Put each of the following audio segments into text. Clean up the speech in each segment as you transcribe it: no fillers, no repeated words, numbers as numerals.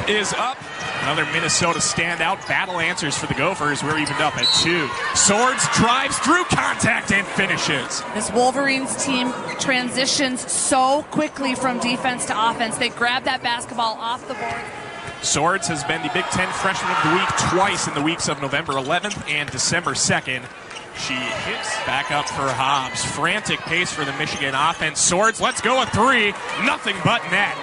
is up. Another Minnesota standout. Battle answers for the Gophers. We're evened up at 2. Swords drives through contact and finishes. This Wolverines team transitions so quickly from defense to offense. They grab that basketball off the board. Swords has been the Big Ten Freshman of the Week twice in the weeks of November 11th and December 2nd. She hits back up for Hobbs. Frantic pace for the Michigan offense. Swords, let's go a 3. Nothing but net.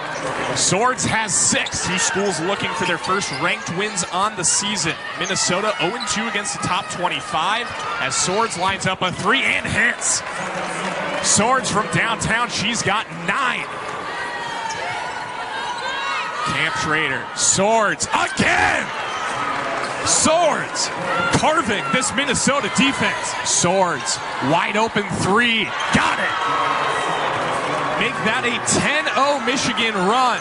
Swords has 6. Two schools looking for their first ranked wins on the season. Minnesota 0-2 against the top 25 as Swords lines up a 3 and hits. Swords from downtown, she's got 9. Camp Schrader, Swords again! Swords carving this Minnesota defense. Swords, wide open 3, got it! Make that a 10-0 Michigan run.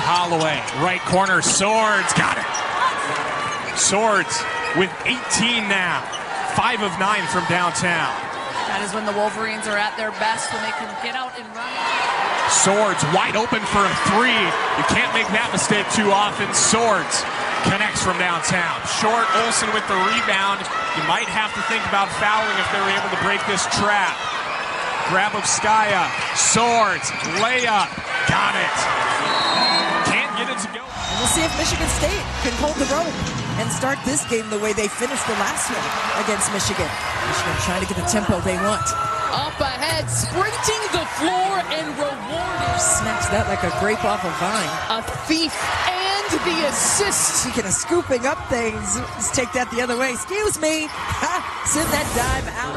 Holloway, right corner, Swords, got it! Swords with 18 now, 5 of 9 from downtown. That is when the Wolverines are at their best, when they can get out and run. Swords wide open for a 3. You can't make that mistake too often. Swords connects from downtown. Short, Olsen with the rebound. You might have to think about fouling if they're able to break this trap. Grab of Skaya. Swords, layup, got it. Can't get it to go. And we'll see if Michigan State can hold the rope and start this game the way they finished the last one against Michigan. Michigan trying to get the tempo they want. Up ahead, sprinting the floor and rewarded. Snatched that like a grape off a vine. A thief and the assist. Speaking of scooping up things, let's take that the other way. Excuse me. Send that dive out.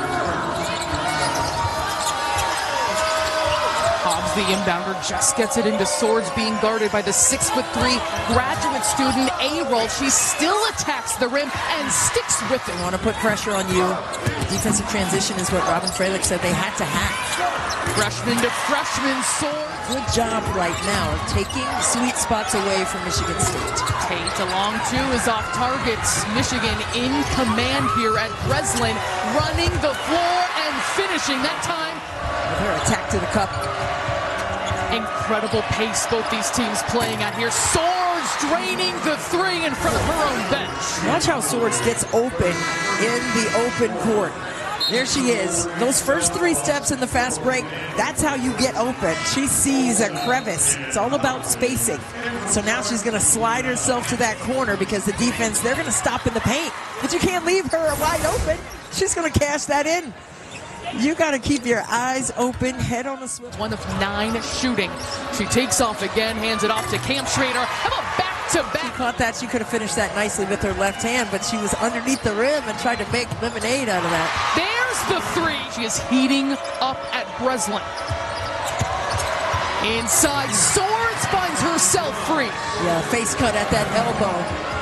Hobbs, the inbounder, just gets it into Swords, being guarded by the 6'3" graduate student A-Roll. She still attacks the rim and sticks with it. They want to put pressure on you. Defensive transition is what Robin Freilich said they had to have. Freshman to freshman, Swords. Good job right now of taking sweet spots away from Michigan State. Tate along 2 is off targets. Michigan in command here at Breslin, running the floor and finishing that time. With her attack to the cup. Incredible pace both these teams playing at here. Swords draining the 3 in front of her own bench. Watch how Swords gets open in the open court. There she is. Those first 3 steps in the fast break, that's how you get open. She sees a crevice. It's all about spacing. So now she's going to slide herself to that corner because the defense, they're going to stop in the paint. But you can't leave her wide open. She's going to cash that in. You got to keep your eyes open, head on a swivel. 1 of 9 shooting. She takes off again, hands it off to Camp Schrader. How about back-to-back? She caught that. She could have finished that nicely with her left hand, but she was underneath the rim and tried to make lemonade out of that. There's the 3. She is heating up at Breslin. Inside, Swords finds herself free. Yeah, face cut at that elbow.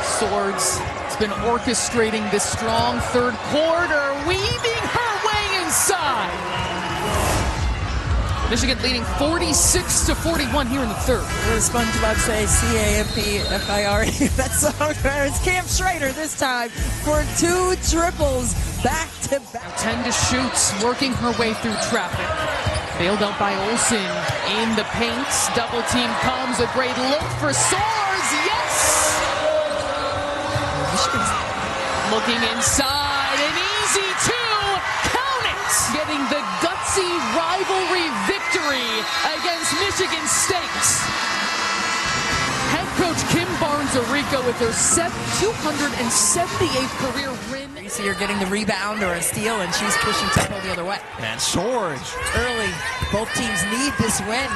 Swords has been orchestrating this strong third quarter, weaving her way inside. Michigan leading 46-41 here in the third. What does SpongeBob say? C-A-M-P-F-I-R-E. That song. It's Camp Schrader this time for 2 triples back to back. 10 to shoot, working her way through traffic. Bailed out by Olsen in the paint. Double team comes. A great look for Swords. Yes! Michigan's looking inside. An easy 2. Count it! Getting the gutsy rivalry victory against Michigan State. Head coach Kim Barnes-Arico with her 278th career win. You see her getting the rebound or a steal, and she's pushing tempo the other way. And Swords. Early, both teams need this win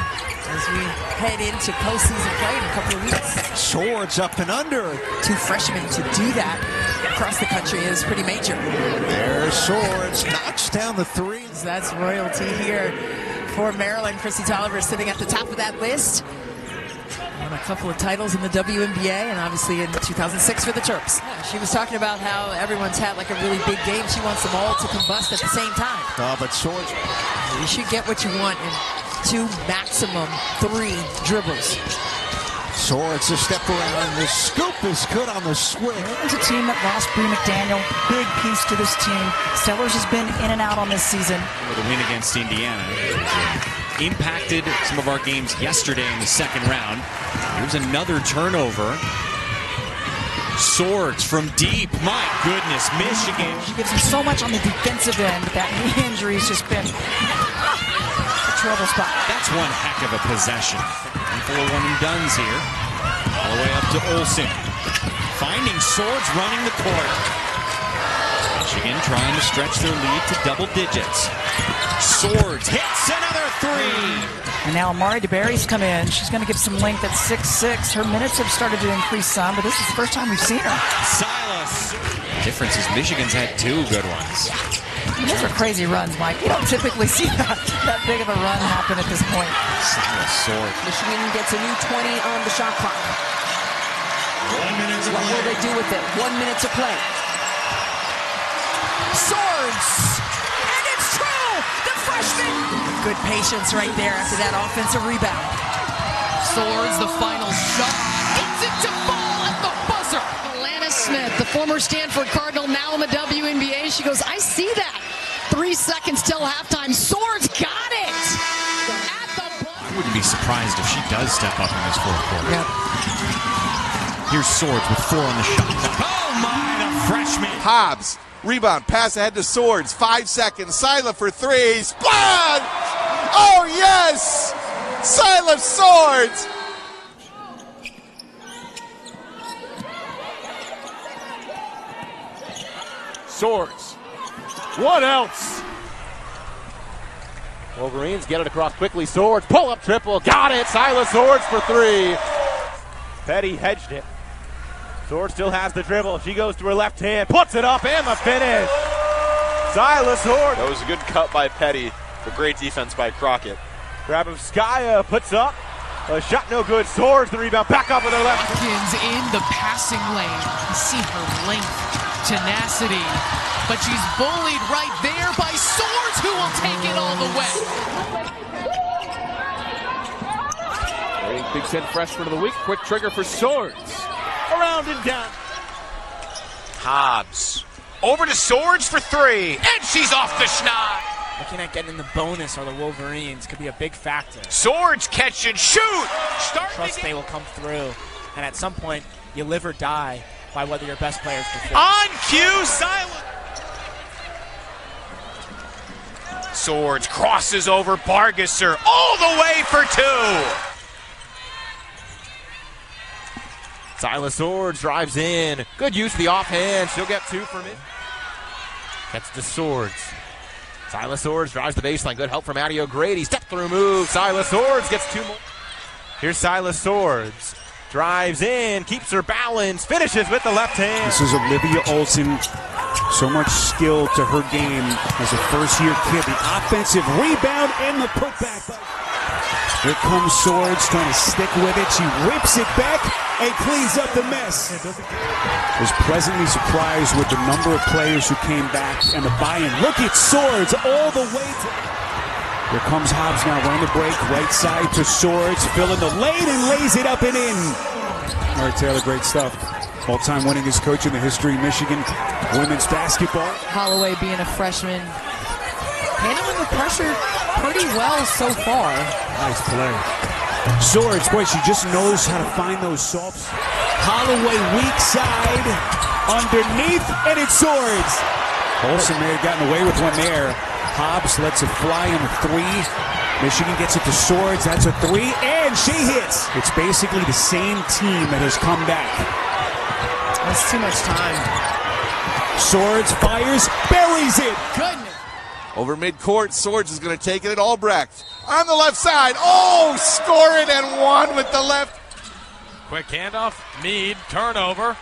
as we head into postseason play in a couple of weeks. Swords up and under. 2 freshmen to do that across the country is pretty major. There's Swords, knocks down the 3. That's royalty here for Maryland. Chrissy Tolliver sitting at the top of that list. Won a couple of titles in the WNBA and obviously in 2006 for the Terps. Yeah, she was talking about how everyone's had like a really big game. She wants them all to combust at the same time. But Swords. You should get what you want in 2, maximum 3 dribbles. Swords a step around. The scoop is good on the swing. It's a team that lost Bree McDaniel. Big piece to this team. Sellers has been in and out on this season. With a win against Indiana. impacted some of our games yesterday in the second round. Here's another turnover. Swords from deep. My goodness, Michigan. She gives him so much on the defensive end, but that knee injury's just been a trouble spot. That's one heck of a possession. Handful of one and dones here. All the way up to Olsen. Finding Swords running the court. Michigan trying to stretch their lead to double digits. Swords hits another three. And now Amari DeBerry's come in. She's going to give some length at 6'6". Her minutes have started to increase some, but this is the first time we've seen her. Silas. Difference is Michigan's had 2 good ones. Those are crazy runs, Mike. You don't typically see that big of a run happen at this point. Silas Swords. Michigan gets a new 20 on the shot clock. 1 minute to What will they do with it? 1 minute to play. Swords! And it's true! The freshman! Good patience right there after that offensive rebound. Swords, the final shot. Hits it to fall at the buzzer. Alana Smith, the former Stanford Cardinal, now in the WNBA. She goes, I see that. 3 seconds till halftime. Swords got it! At the buzzer. I wouldn't be surprised if she does step up in this fourth quarter. Yep. Here's Swords with 4 on the shot clock. Oh my, the freshman. Hobbs, rebound, pass ahead to Swords, 5 seconds, Syla for 3, splat! Oh yes! Syla Swords! Swords. What else? Wolverines get it across quickly. Swords, pull up triple, got it! Syla Swords for 3. Petty hedged it. Swords still has the dribble. She goes to her left hand, puts it up, and the finish. Syla Swords. That was a good cut by Petty, but great defense by Crockett. Grabovskaya puts up a shot, no good. Swords the rebound, back up with her left. Watkins in the passing lane. You see her length, tenacity, but she's bullied right there by Swords, who will take it all the way. Big Ten freshman of the week, quick trigger for Swords. Around and down. Hobbs over to Swords for 3, and she's off the schneid. Looking at getting the bonus or the Wolverines could be a big factor. Swords catch and shoot. Trust they will come through, and at some point you live or die by whether your best players perform. On cue, Syla. Swords crosses over Bargesser all the way for 2. Syla Swords drives in. Good use of the offhand. She'll get 2 from it. Gets to Swords. Syla Swords drives the baseline. Good help from Addie O'Grady. Step through move. Syla Swords gets 2 more. Here's Syla Swords. Drives in. Keeps her balance. Finishes with the left hand. This is Olivia Olsen. So much skill to her game as a first-year kid. The offensive rebound and the putback. Here comes Swords trying to stick with it. She whips it back and cleans up the mess. Was pleasantly surprised with the number of players who came back and the buy-in. Look at Swords all the way to... Here comes Hobbs now running the break. Right side to Swords. Filling the lane and lays it up and in. All right, Taylor, great stuff. All-time winningest coach in the history of Michigan women's basketball. Holloway being a freshman, handling the pressure pretty well so far. Nice play. Swords, boy, she just knows how to find those softs. Holloway weak side, underneath, and it's Swords. Olsen may have gotten away with one there. Hobbs lets it fly on the 3. Michigan gets it to Swords, that's a 3, and she hits. It's basically the same team that has come back. That's too much time. Swords fires, buries it. Goodness. Over midcourt, Swords is going to take it at Albrecht. On the left side, oh, score it and 1 with the left. Quick handoff, Meade, turnover.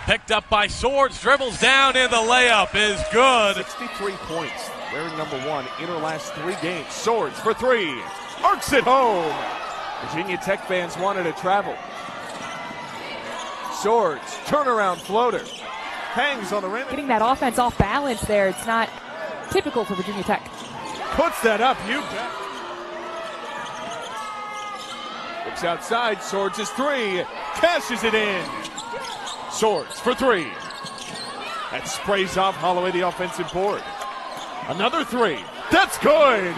Picked up by Swords, dribbles down, and the layup is good. 63 points. Wearing number 1 in her last 3 games. Swords for 3. Arcs it home. Virginia Tech fans wanted to travel. Swords, turnaround floater. Hangs on the rim. Getting that offense off balance there. It's not typical for Virginia Tech. Puts that up, you bet. Looks outside, Swords is 3. Cashes it in. Swords for 3. That sprays off Holloway, the offensive board. Another 3. That's good.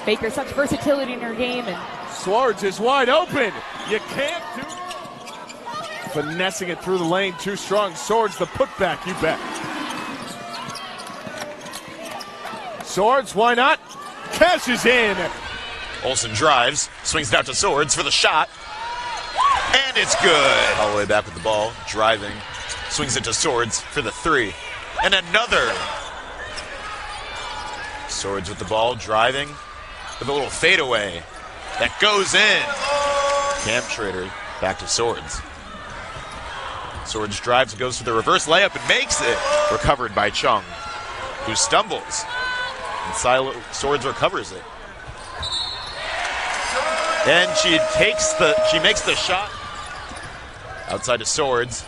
Baker, such versatility in her game. And Swords is wide open. You can't do. Finessing it through the lane, too strong. Swords, the putback, you bet. Swords, why not? Cashes in. Olsen drives, swings it out to Swords for the shot, and it's good. All the way back with the ball, driving, swings it to Swords for the three, and another. Swords with the ball, driving, with a little fadeaway that goes in. Camp Trader back to Swords. Swords drives and goes for the reverse layup and makes it. Recovered by Chung, who stumbles. And Swords recovers it. Then she makes the shot. Outside to Swords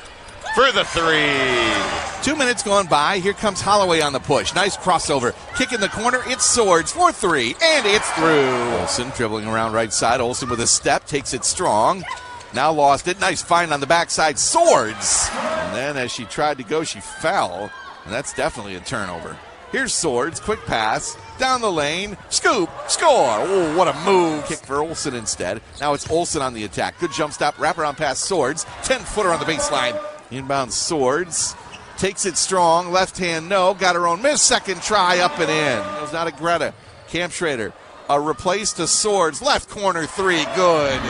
for the three. 2 minutes gone by. Here comes Holloway on the push. Nice crossover. Kick in the corner. It's Swords for three. And it's through. Olsen dribbling around right side. Olsen with a step. Takes it strong. Now lost it. Nice find on the backside. Swords. And then as she tried to go, she fell. And that's definitely a turnover. Here's Swords. Quick pass. Down the lane. Scoop. Score. Oh, what a move. Kick for Olsen instead. Now it's Olsen on the attack. Good jump stop. Wraparound pass. Swords. 10-footer on the baseline. Inbound Swords. Takes it strong. Left hand, no. Got her own miss. Second try. Up and in. It was not a Greta. Camp Schrader. A replace to Swords. Left corner three. Good.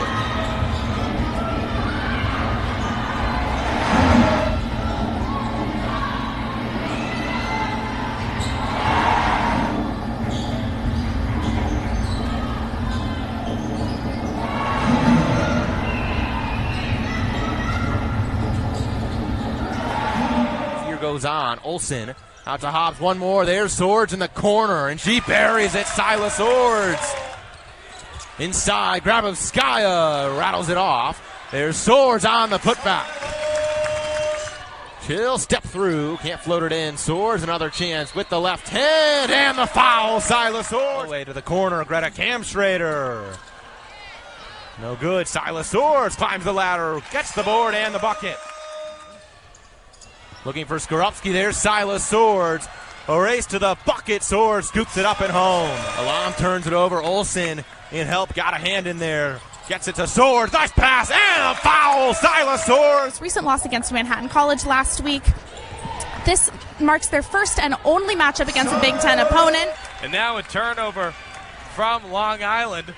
Goes on. Olsen out to Hobbs. One more. There's Swords in the corner, and she buries it. Syla Swords inside. Grabovskaya rattles it off. There's Swords on the putback. She'll step through. Can't float it in. Swords another chance with the left hand and the foul. Syla Swords away to the corner. Greta Kamstrader. No good. Syla Swords climbs the ladder, gets the board and the bucket. Looking for Skorupski. There's Syla Swords. A race to the bucket. Swords scoops it up and home. Alam turns it over. Olsen in help. Got a hand in there. Gets it to Swords. Nice pass and a foul. Syla Swords. Recent loss against Manhattan College last week. This marks their first and only matchup against a Big Ten opponent. And now a turnover from Long Island.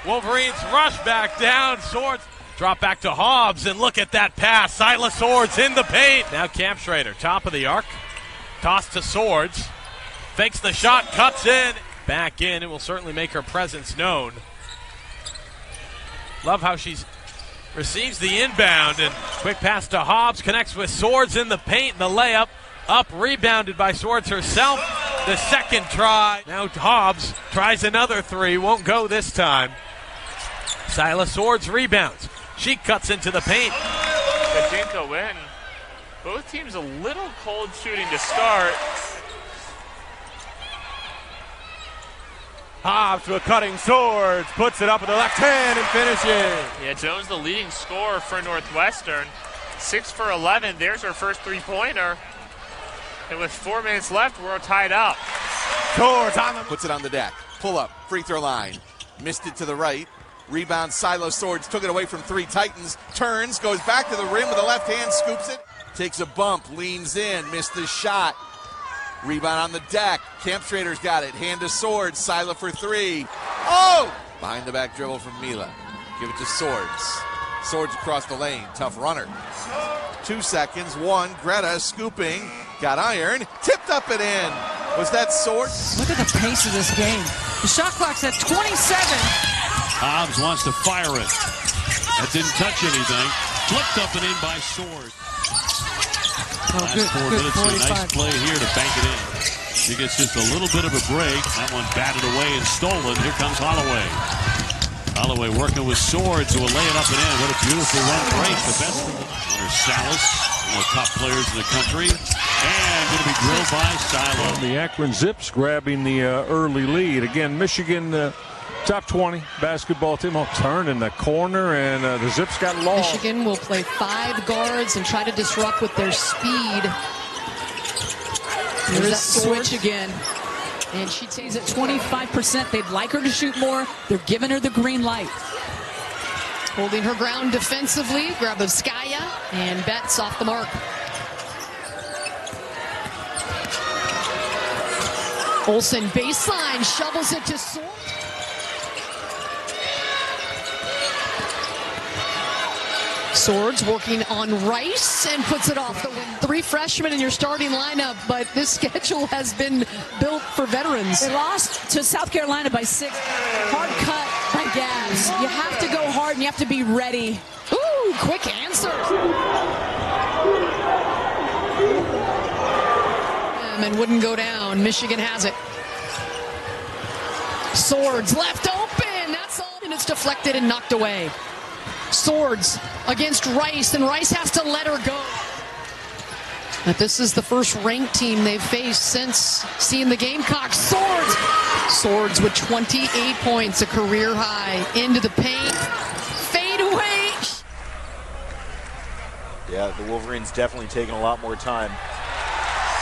Wolverines rush back down. Swords drop back to Hobbs, and look at that pass. Syla Swords in the paint. Now Camp Schrader, top of the arc. Toss to Swords. Fakes the shot, cuts in. Back in. It will certainly make her presence known. Love how she receives the inbound, and quick pass to Hobbs. Connects with Swords in the paint. The layup up, rebounded by Swords herself. The second try. Now Hobbs tries another three. Won't go this time. Syla Swords rebounds. She cuts into the paint. Jacinto win. Both teams a little cold shooting to start. Hobbs with cutting Swords. Puts it up with the left hand and finishes. Yeah, Jones the leading scorer for Northwestern. 6 for 11. There's her first three-pointer. And with 4 minutes left, we're tied up. Swords on the puts it on the deck. Pull up. Free throw line. Missed it to the right. Rebound, Syla Swords took it away from three Titans. Turns, goes back to the rim with the left hand, scoops it. Takes a bump, leans in, missed the shot. Rebound on the deck. Camp Schrader's got it. Hand to Swords. Syla for three. Oh! Behind the back dribble from Mila. Give it to Swords. Swords across the lane. Tough runner. 2 seconds. One. Greta scooping. Got iron. Tipped up and in. Was that Swords? Look at the pace of this game. The shot clock's at 27. Hobbs wants to fire it. That didn't touch anything. Flipped up and in by Swords. Last 4 minutes, a nice play here to bank it in. She gets just a little bit of a break. That one batted away and stolen. Here comes Holloway. Holloway working with Swords who will lay it up and in. What a beautiful run break. The best under Salas, one of the top players in the country. And going to be drilled by Syla. The Akron Zips grabbing the early lead. Again, Michigan top 20 basketball team will turn in the corner, and the Zips got lost. Michigan will play 5 guards and try to disrupt with their speed. There's that switch again. And she stays at 25%. They'd like her to shoot more. They're giving her the green light. Holding her ground defensively. Grabovskaya and Betts off the mark. Olsen baseline, shovels it to Swords. Swords working on Rice and puts it off the wing. 3 freshmen in your starting lineup, but this schedule has been built for veterans. They lost to South Carolina by 6. Hard cut by Gavs. You have to go hard and you have to be ready. Ooh, quick answer. And wouldn't go down. Michigan has it. Swords left open. That's all. And it's deflected and knocked away. Swords against Rice, and Rice has to let her go. But this is the first ranked team they've faced since seeing the Gamecocks. Swords with 28 points, a career high. Into the paint. Fade away. Yeah, the Wolverines definitely taking a lot more time.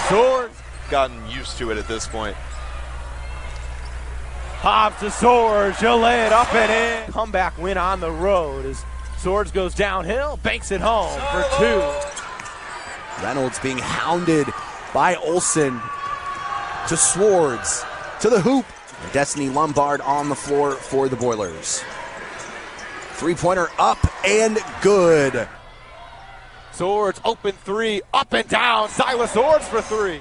Swords gotten used to it at this point. Hobbs to Swords. She'll lay it up and in. Comeback win on the road as Swords goes downhill, banks it home for 2. Reynolds being hounded by Olsen to Swords, to the hoop. Destiny Lombard on the floor for the Boilers. 3-pointer up and good. Swords open 3, up and down. Syla Swords for 3.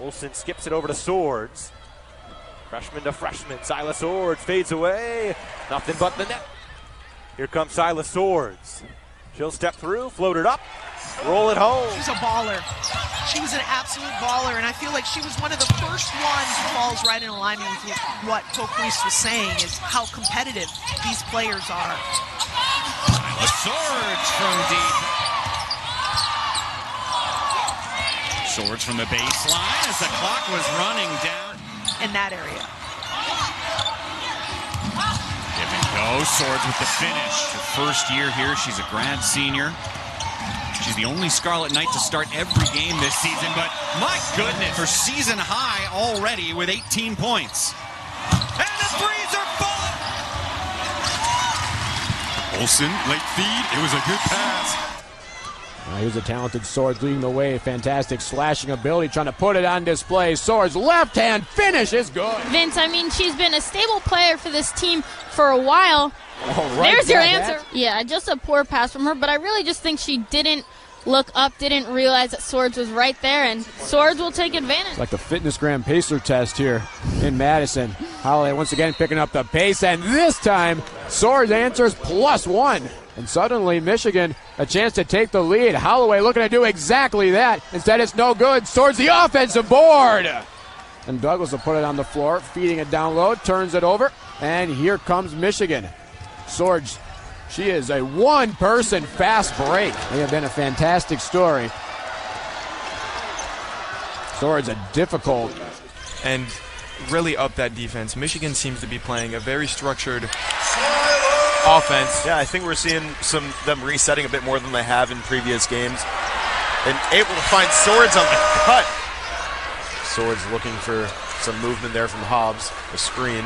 Olsen skips it over to Swords. Freshman to freshman. Syla Swords fades away. Nothing but the net. Here comes Syla Swords. She'll step through, float it up, roll it home. She's a baller. She was an absolute baller, and I feel like she was one of the first ones who falls right in alignment with what Coach Reese was saying, is how competitive these players are. Syla Swords from deep. Swords from the baseline as the clock was running down. In that area. Give and go. Swords with the finish. Her first year here. She's a grad senior. She's the only Scarlet Knight to start every game this season, but my goodness, her season high already with 18 points. And the threes are falling! Olsen, late feed. It was a good pass. Here's a talented Swords leading the way. Fantastic slashing ability, trying to put it on display. Swords left hand finish is good. Vince, I mean, she's been a stable player for this team for a while. Right, there's your answer. Yeah, just a poor pass from her, but I really just think she didn't look up, didn't realize that Swords was right there, and Swords will take advantage. It's like the Fitness Gram Pacer test here in Madison. Holiday once again picking up the pace, and this time Swords answers +1. And suddenly Michigan a chance to take the lead. Holloway looking to do exactly that. Instead it's no good. Swords the offensive board. And Douglas will put it on the floor, feeding it down low, turns it over, and here comes Michigan. Swords, she is a one-person fast break. They have been a fantastic story. Swords a difficult. And really up that defense. Michigan seems to be playing a very structured offense. Yeah, I think we're seeing them resetting a bit more than they have in previous games. And able to find Swords on the cut. Swords looking for some movement there from Hobbs. A screen.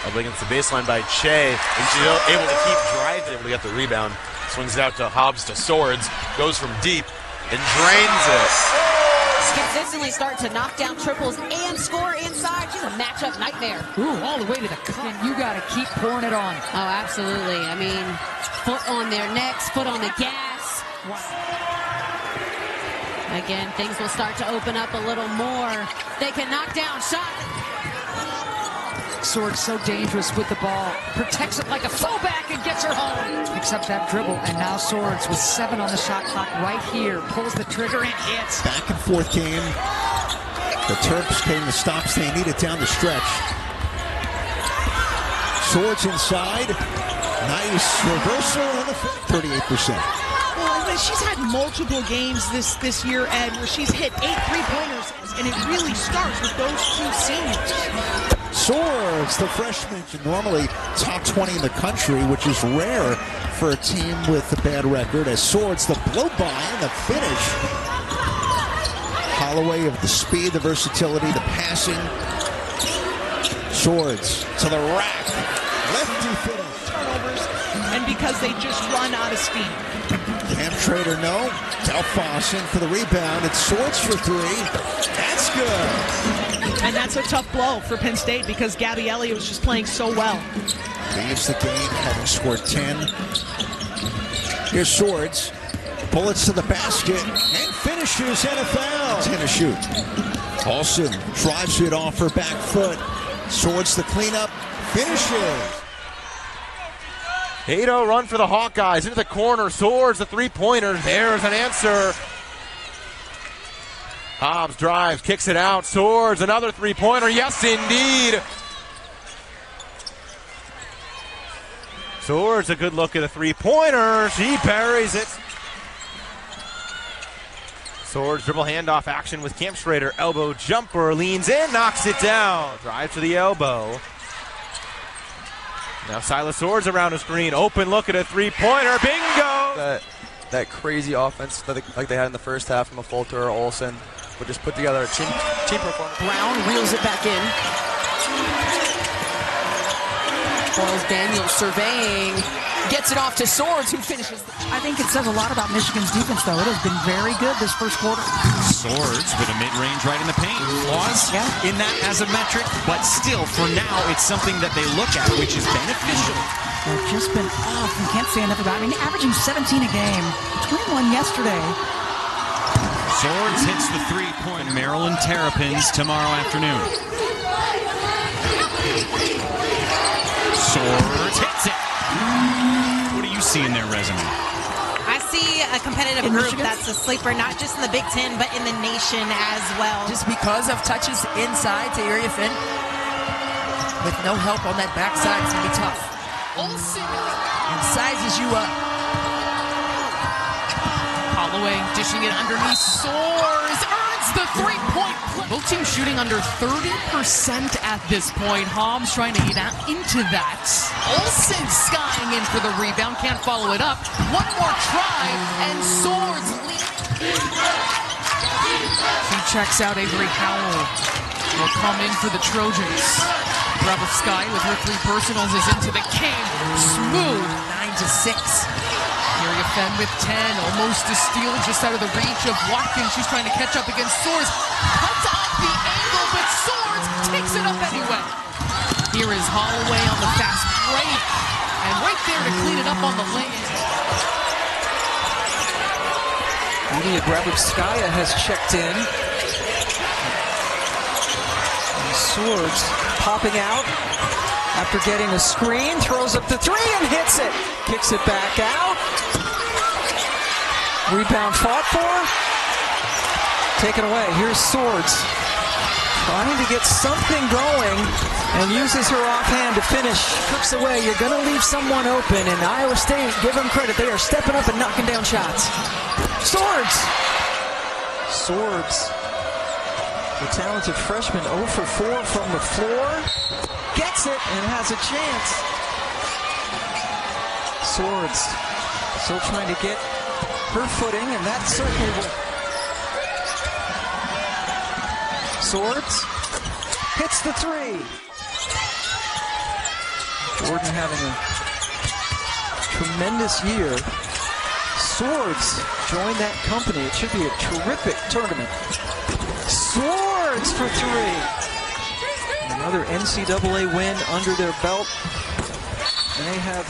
Up against the baseline by Che. And she's able to keep driving, able to get the rebound. Swings it out to Hobbs to Swords. Goes from deep and drains it. Consistently start to knock down triples and score inside. She's a matchup nightmare. Ooh, all the way to the cup. You got to keep pouring it on. Oh, absolutely. I mean, foot on their necks, foot on the gas. Again, things will start to open up a little more. They can knock down shots. Swords so dangerous with the ball. Protects it like a fullback and gets her home. Picks up that dribble, and now Swords with 7 on the shot clock right here. Pulls the trigger and hits. Back and forth game. The Terps getting the stops they needed down the stretch. Swords inside. Nice reversal on the 38%. Well, she's had multiple games this year, Ed, where she's hit 8 3-pointers, and it really starts with those 2 seniors. Swords, the freshman, normally top 20 in the country, which is rare for a team with a bad record. As Swords, the blow by and the finish. Holloway of the speed, the versatility, the passing. Swords to the rack. Lefty finish. Turnovers, and because they just run out of steam. Cam Trader, no. Delphos in for the rebound. It's Swords for three. That's good. And that's a tough blow for Penn State because Gabby Elliott was just playing so well. Leaves the game, having scored 10. Here's Swords. Bullets to the basket. And finishes NFL. 10 to shoot. Olsen drives it off her back foot. Swords the cleanup. Finishes. 8-0 run for the Hawkeyes into the corner. Swords the three-pointer. There's an answer. Hobbs drives, kicks it out. Swords another three-pointer. Yes, indeed. Swords a good look at a three-pointer. She parries it. Swords dribble handoff action with Cam Schrader. Elbow jumper, leans in, knocks it down. Drive to the elbow. Now Syla Swords around the screen. Open look at a three-pointer. Bingo! That crazy offense like they had in the first half from a Fulter or Olsen would just put together a team performance. Brown reels it back in. Charles Daniels surveying. Gets it off to Swords, who finishes. I think it says a lot about Michigan's defense, though. It has been very good this first quarter. Swords with a mid-range right in the paint. Flaws in that as a metric, but still, for now, it's something that they look at, which is beneficial. They've just been off. You can't say enough about it. I mean, averaging 17 a game, 21 yesterday. Swords hits the three-point. Maryland Terrapins tomorrow afternoon. Swords hits it. What do you see in their resume? I see a competitive group that's a sleeper, not just in the Big Ten, but in the nation as well. Just because of touches inside to Area Finn, with no help on that backside, it's going to be tough. Olsen and sizes you up. Holloway dishing it underneath. Swords earns the three-point play. Both teams shooting under 30% at this point. Hobbs trying to get out into that. Olsen skying in for the rebound. Can't follow it up. One more try, and Swords lead. He checks out. Avery Howell will come in for the Trojans. Sky with her three personals is into the game. Smooth. 9-6. Area Fenn with 10, almost a steal, just out of the reach of Watkins. She's trying to catch up against Swords. Cuts off the angle, but Swords takes it up anyway. Here is Holloway on the fast break, and right there to clean it up on the lane. Lydia Grabowskaia has checked in. And Swords popping out after getting a screen, throws up the three and hits it. Kicks it back out. Rebound fought for. Taken away. Here's Swords. Trying to get something going and uses her offhand to finish. Cooks away. You're going to leave someone open, and Iowa State, give them credit. They are stepping up and knocking down shots. Swords. Swords. The talented freshman 0 for 4 from the floor. Gets it and has a chance. Swords still trying to get her footing, and that certainly will. Swords hits the three. Jordan having a tremendous year. Swords join that company. It should be a terrific tournament. Swords for three. Another NCAA win under their belt. They have